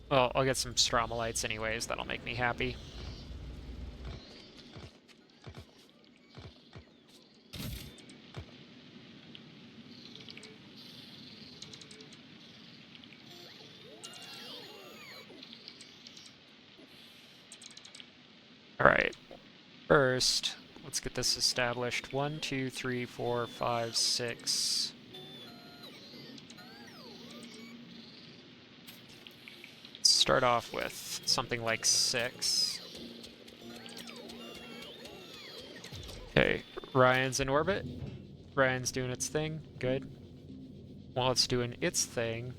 Well, I'll get some stromolites anyways, that'll make me happy. Alright, first, let's get this established. 1, 2, 3, 4, 5, 6. Start off with something like 6. Okay, Ryan's in orbit. Ryan's doing its thing. Good. While it's doing its thing,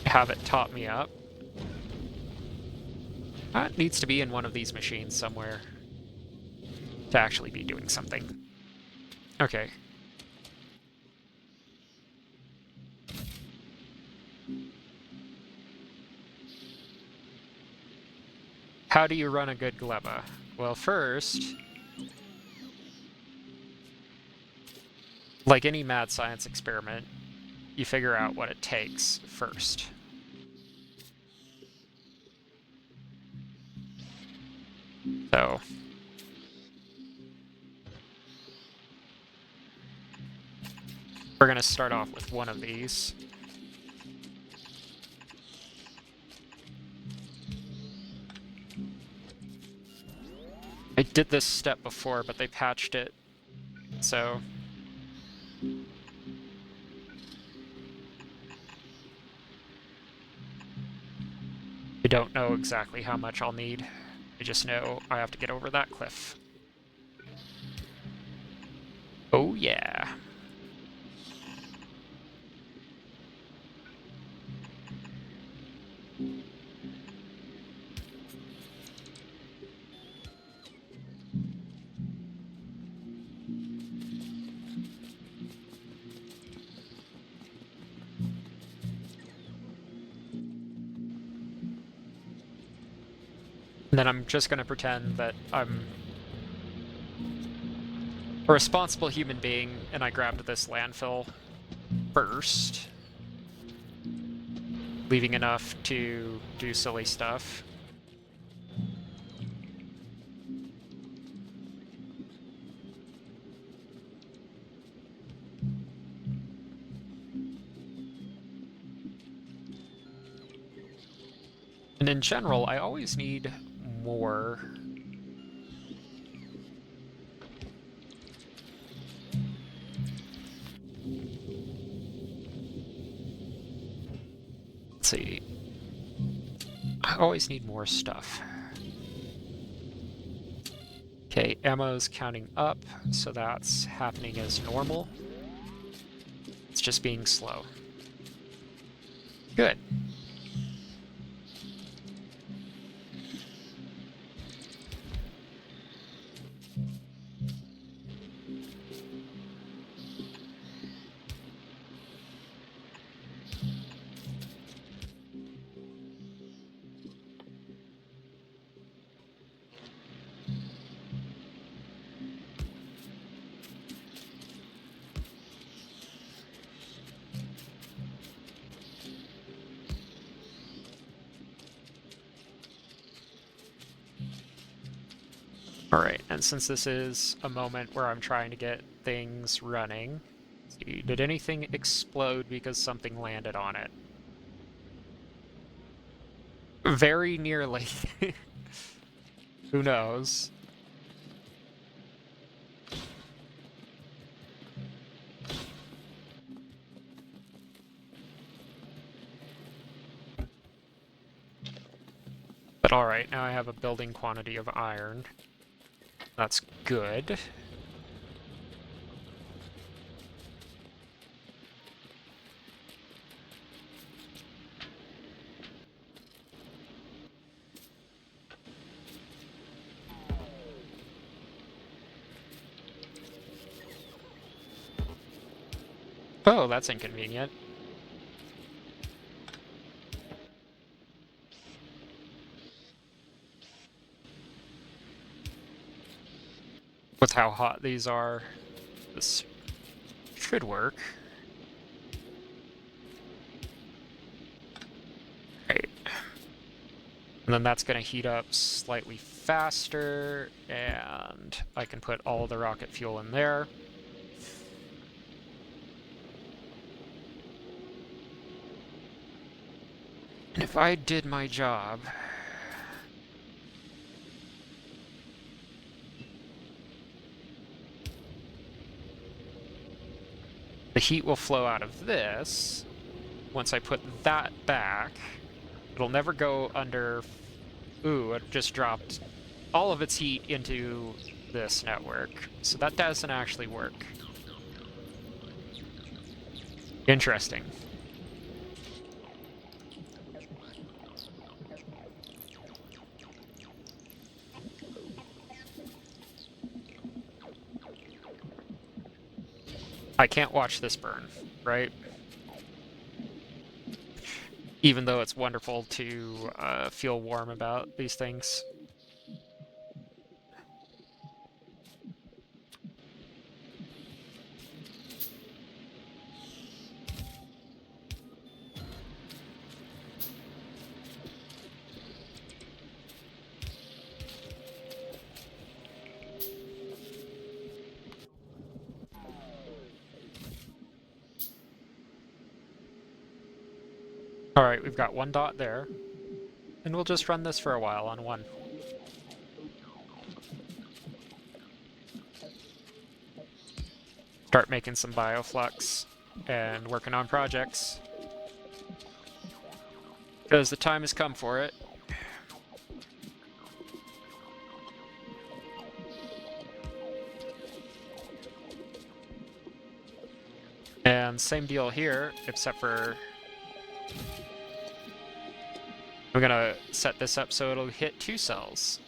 have it top me up. That needs to be in one of these machines somewhere to actually be doing something. Okay. How do you run a good gleba? Well, first, like any mad science experiment, you figure out what it takes first. So, we're going to start off with one of these. I did this step before, but they patched it, so... I don't know exactly how much I'll need. I just know I have to get over that cliff. Oh yeah. And then I'm just going to pretend that I'm a responsible human being and I grabbed this landfill first, leaving enough to do silly stuff. And in general, I always need more. Let's see. I always need more stuff. Okay, ammo's counting up, so that's happening as normal. It's just being slow. Good. Alright, and since this is a moment where I'm trying to get things running, see, did anything explode because something landed on it? Very nearly. Who knows? But alright, now I have a building quantity of iron. That's good. Oh, that's inconvenient. With how hot these are, this should work. And then that's going to heat up slightly faster, and I can put all the rocket fuel in there. And if I did my job... the heat will flow out of this. Once I put that back, it'll never go under... Ooh, it just dropped all of its heat into this network. So that doesn't actually work. Interesting. I can't watch this burn, right? Even though it's wonderful to feel warm about these things. Alright, we've got one dot there. And we'll just run this for a while on one. Start making some bioflux and working on projects. Because the time has come for it. And same deal here, except for... I'm gonna set this up so it'll hit 2 cells.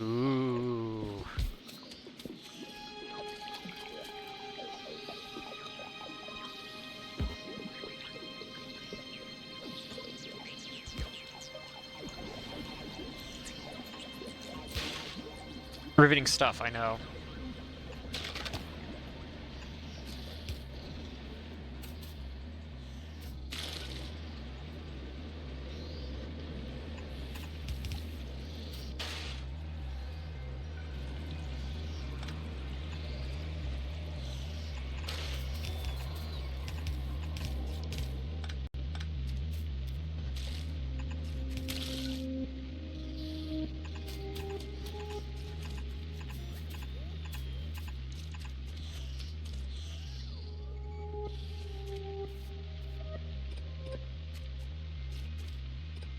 Ooh. Riveting stuff, I know.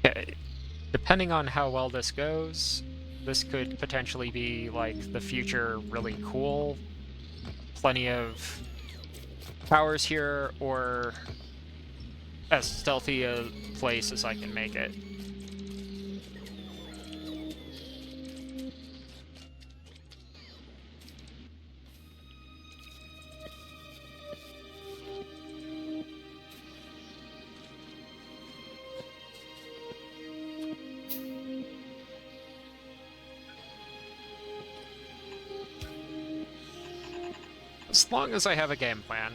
Okay, depending on how well this goes, this could potentially be, like, the future really cool. Plenty of powers here, or as stealthy a place as I can make it. As long as I have a game plan.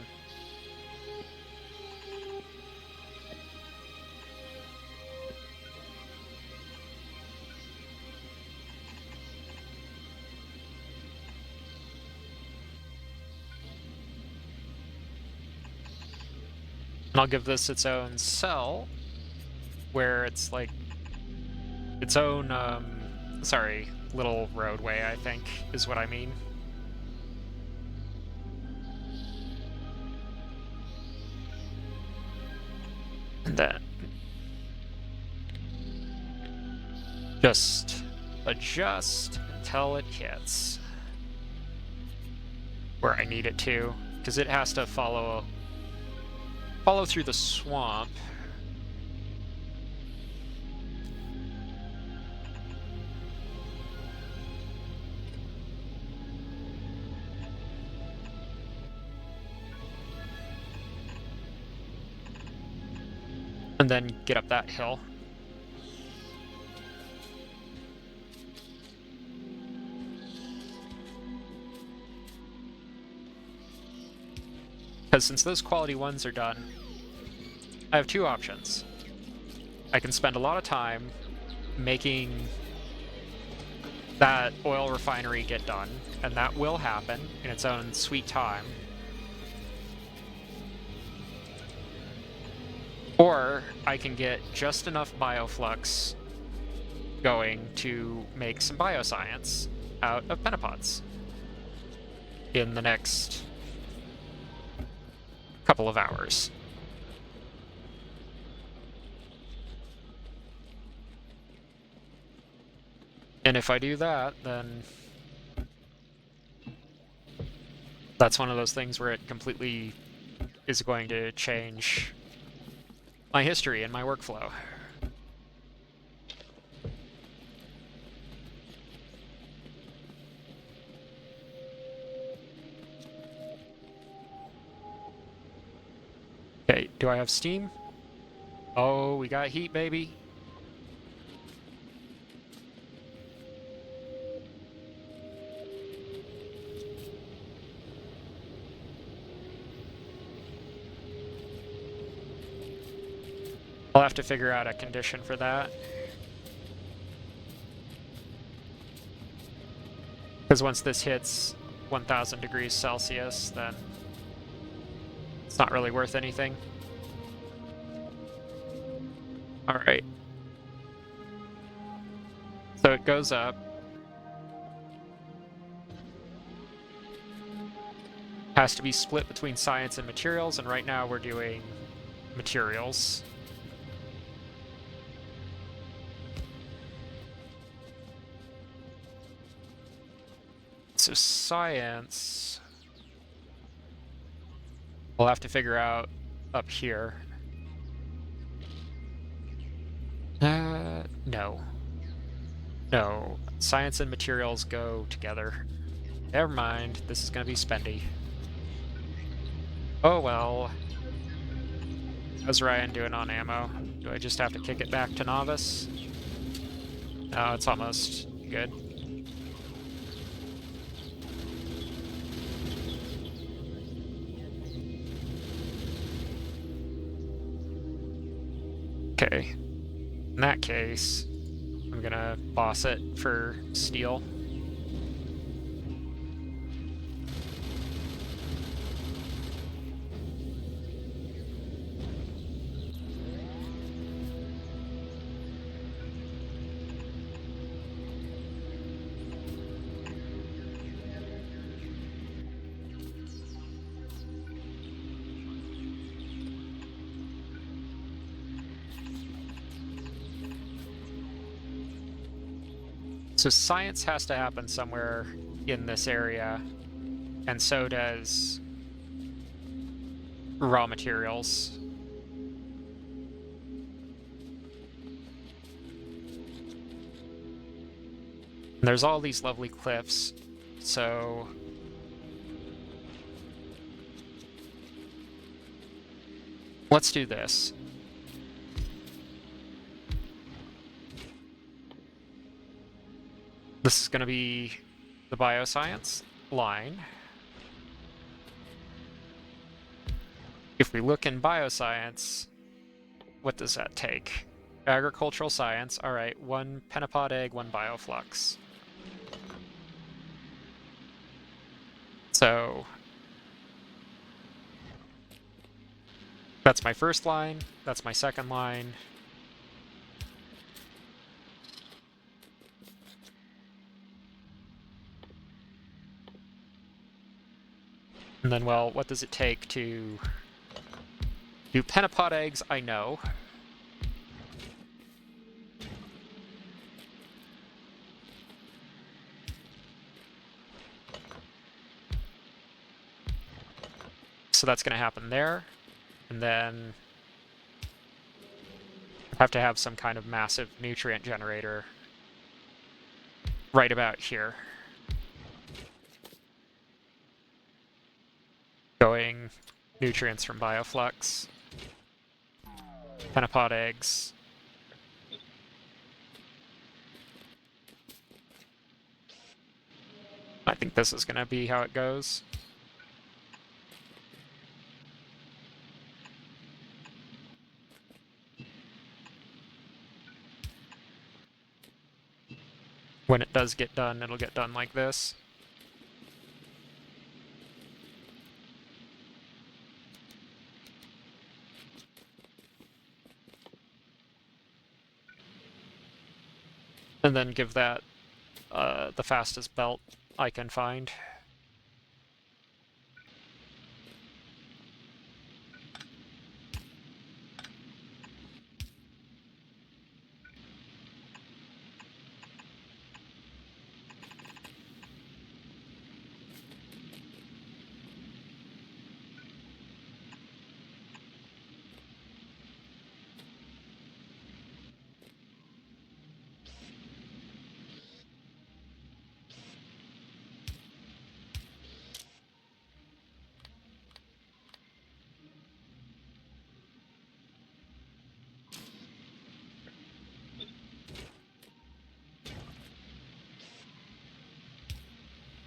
And I'll give this its own cell, where it's like its own, sorry, little roadway, I think, is what I mean. And then just adjust until it hits where I need it to, because it has to follow through the swamp. And then get up that hill. Because since those quality ones are done, I have 2 options. I can spend a lot of time making that oil refinery get done, and that will happen in its own sweet time. Or I can get just enough bioflux going to make some bioscience out of pentapods in the next couple of hours. And if I do that, then that's one of those things where it completely is going to change my history and my workflow. Okay, do I have steam? Oh, we got heat, baby. I'll have to figure out a condition for that. Because once this hits 1000 degrees Celsius, then it's not really worth anything. Alright. So it goes up. Has to be split between science and materials, and right now we're doing materials. So science, we'll have to figure out up here. No. No. Science and materials go together. Never mind. This is going to be spendy. Oh well. How's Ryan doing on ammo? Do I just have to kick it back to novice? No, it's almost good. Okay. In that case, I'm gonna boss it for steel. So science has to happen somewhere in this area, and so does raw materials. And there's all these lovely cliffs, so let's do this. This is going to be the bioscience line. If we look in bioscience, what does that take? Agricultural science, alright, 1 pentapod egg, 1 bioflux. So that's my first line, that's my second line. And then, well, what does it take to do pentapod eggs? I know. So that's going to happen there. And then I have to have some kind of massive nutrient generator right about here. Going nutrients from bioflux, pentapod eggs. I think this is going to be how it goes. when it does get done, it'll get done like this. And then give that the fastest belt I can find.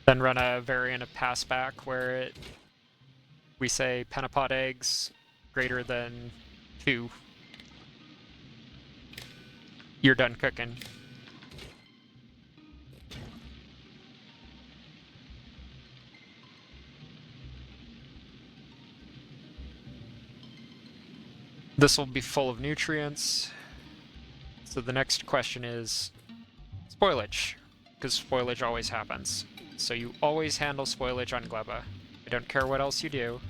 Then run a variant of passback where we say pentapod eggs greater than 2. You're done cooking. This will be full of nutrients. So the next question is spoilage, because spoilage always happens. So you always handle spoilage on Gleba. I don't care what else you do.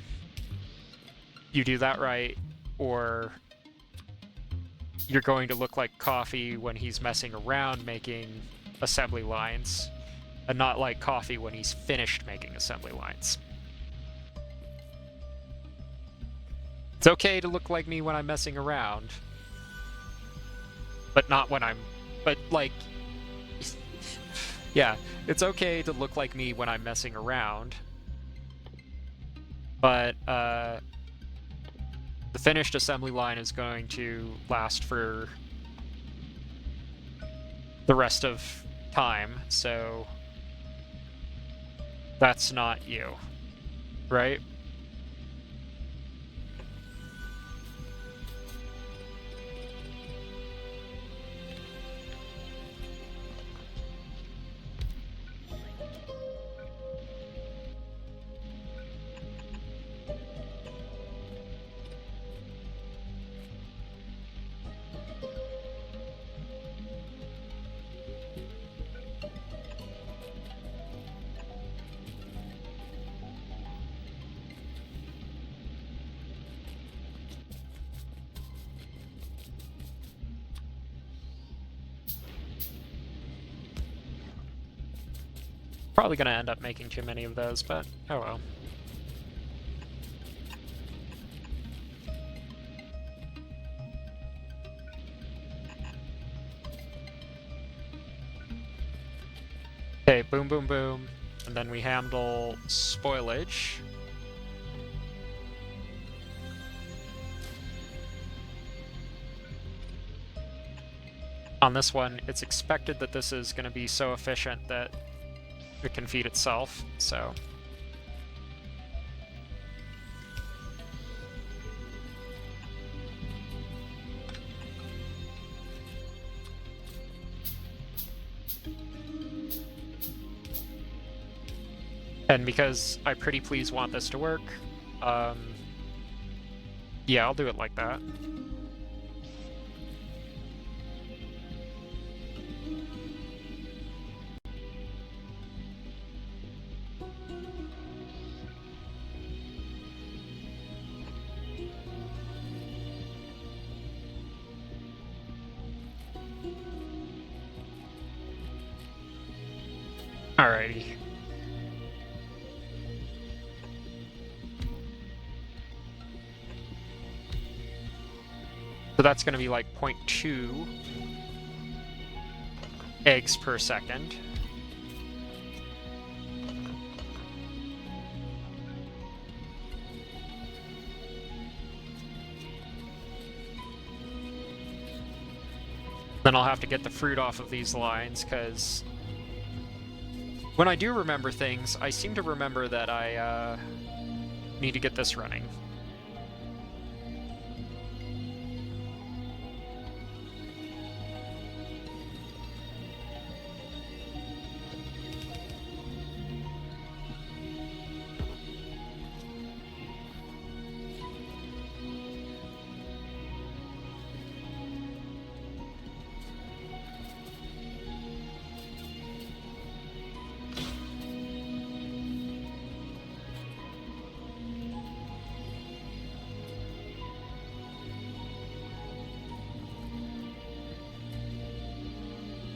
You do that right, or you're going to look like Coffee when he's messing around making assembly lines, and not like Coffee when he's finished making assembly lines. It's okay to look like me when I'm messing around, but not when I'm... But, like... yeah, it's okay to look like me when I'm messing around, but, the finished assembly line is going to last for the rest of time, so that's not you, right? Probably gonna end up making too many of those, but oh well. Okay, boom, boom, boom. And then we handle spoilage. On this one, it's expected that this is going to be so efficient that it can feed itself, so... And because I pretty please want this to work, yeah, I'll do it like that. Alrighty. So that's going to be like 0.2 eggs per second. Then I'll have to get the fruit off of these lines, because when I do remember things, I seem to remember that I need to get this running.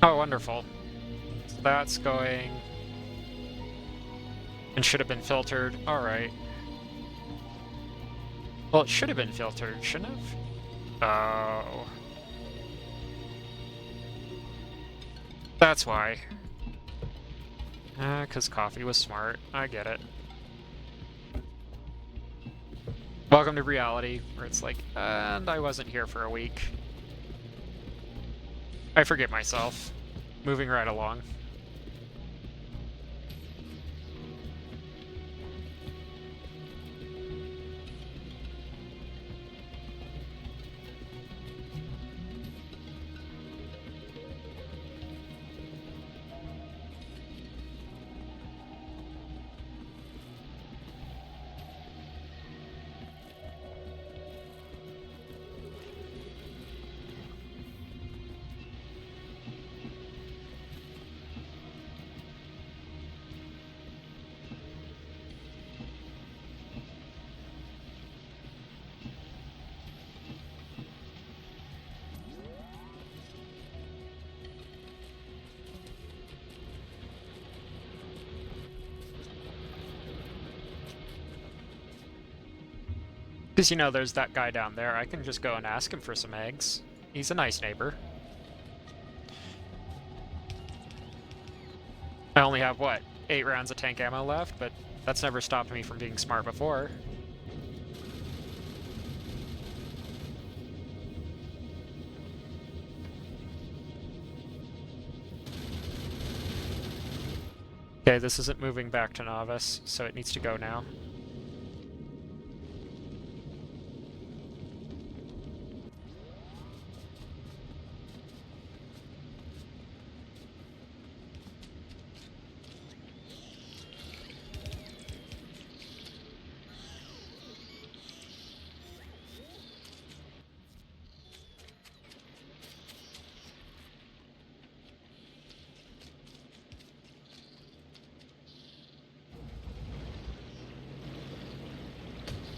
Oh, wonderful. So that's going... and should have been filtered. Alright. Well, it should have been filtered, shouldn't have? Oh. That's why. 'Cause coffee was smart. I get it. Welcome to reality, where it's like, and I wasn't here for a week. I forget myself. Moving right along. Because, you know, there's that guy down there. I can just go and ask him for some eggs. He's a nice neighbor. I only have, what, 8 rounds of tank ammo left, but that's never stopped me from being smart before. Okay, this isn't moving back to Novice, so it needs to go now.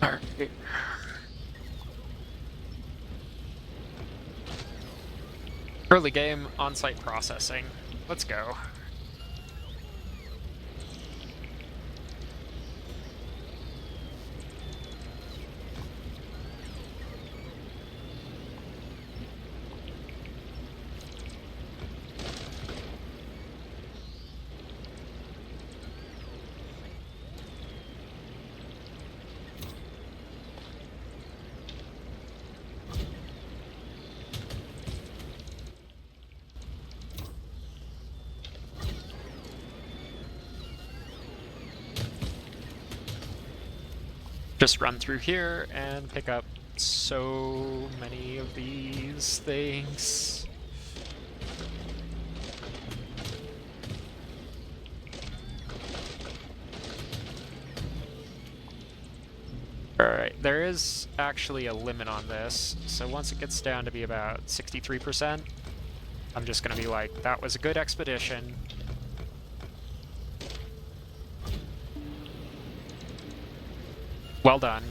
Alright. Early game, on-site processing. Let's go. Just run through here and pick up so many of these things. Alright, there is actually a limit on this, so once it gets down to be about 63%, I'm just gonna be like, that was a good expedition. Well done.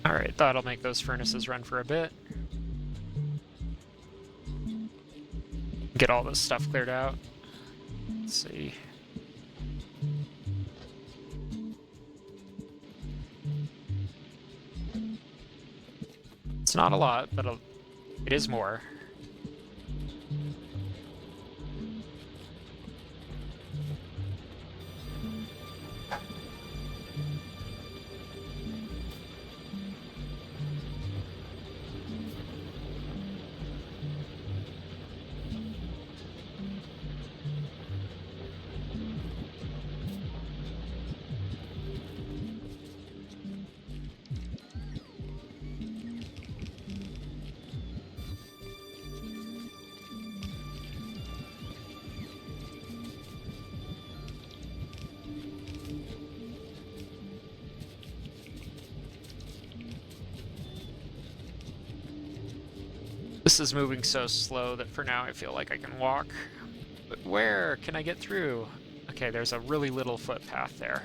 Alright, that'll make those furnaces run for a bit. Get all this stuff cleared out. Let's see. It's not a lot, but it is more. This is moving so slow that for now I feel like I can walk. But where can I get through? Okay, there's a really little footpath there.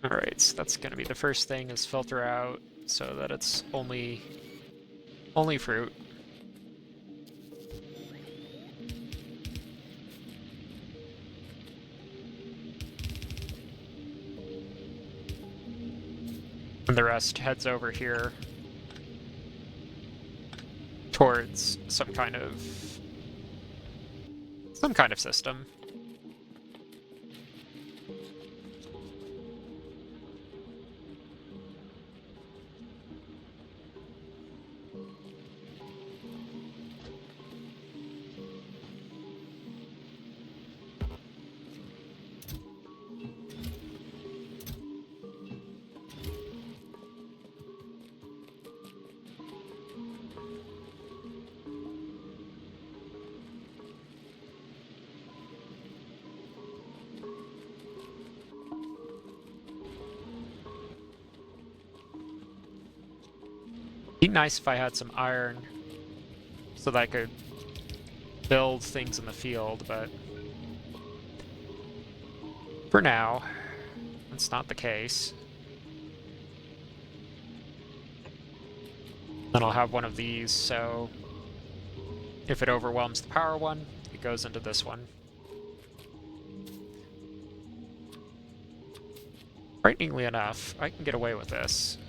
Alright, so that's gonna be the first thing, is filter out so that it's only fruit. And the rest heads over here towards some kind of system. Be nice if I had some iron so that I could build things in the field, but for now, that's not the case. Then I'll have one of these, so if it overwhelms the power one, it goes into this one. Frighteningly enough, I can get away with this.